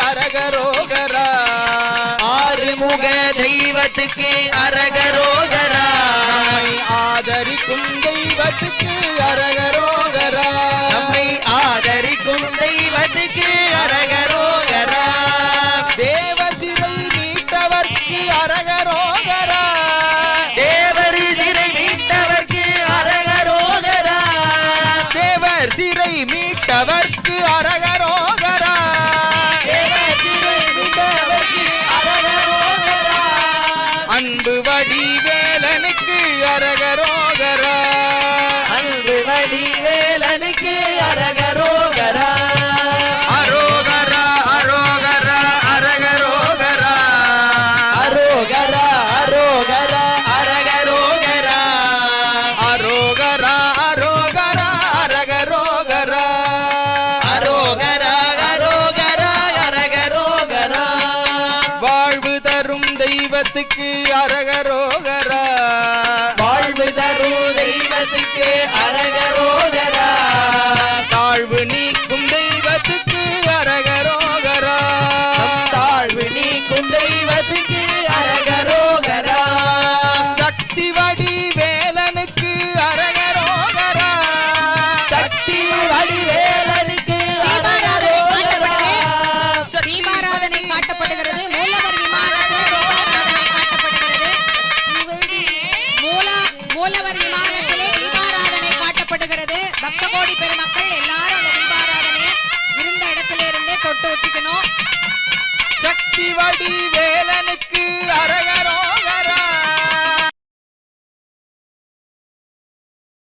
அரகரோகரா. ஆறுமுக தெய்வத்துக்கு அரகரோகரா. ஆதரிக்கும் தெய்வத்துக்கு அரகரோகரா. நம்மை ஆதரிக்கும் தெய்வத்துக்கு அரகரோகரா. தேவசிறை மீட்டவர்க்கு அரகரோகரா. தேவர் சிறை மீட்டவர்க்கு அரகரோகரா. தேவர் சிறை மீட்டவர்க்கு அரகரோகரா. தேவர் சிறை மீட்டவர்க்கு அரகரோகரா. அன்பு வடிவேலனுக்கு அரகரோகரா. அன்பு வடிவேலனுக்கு அரகரோகரா. அரோகரா அரோகரா அரகரோகரா. அரோகரா அரோகரா அரகரோகரா. அரோகரா அரோகரா அரகரோகரா. அரோகரா அரோகரா அரகரோகரா. வாழ்வு தரும் தெய்வத்துக்கு அரகரோகரா. வாழ்வு தரும் தெய்வத்துக்கு அரகரோகரா. தாழ்வு நீக்கும் தெய்வத்துக்கு அரகரோகரா. தாழ்வு நீக்கும் தெய்வத்துக்கு அரகரோகரா. சக்தி வடிவேலனுக்கு அரகரோகரா. சக்தி வடிவேலனுக்கு அரகரோகரா. தீபாராதனை காட்டப்படுகிறது. மூலவர் விமானத்தில் தீபாராதனை காட்டப்படுகிறது. மூலவர் விமானத்திலே தீபாராதனை காட்டப்படுகிறது. பக்த கோடி பெருமக்கள் எல்லாரும் அந்த தீபாராதனையை இருந்த இடத்துல இருந்தே தொட்டு வச்சுக்கணும். சக்தி வடிவேலனுக்கு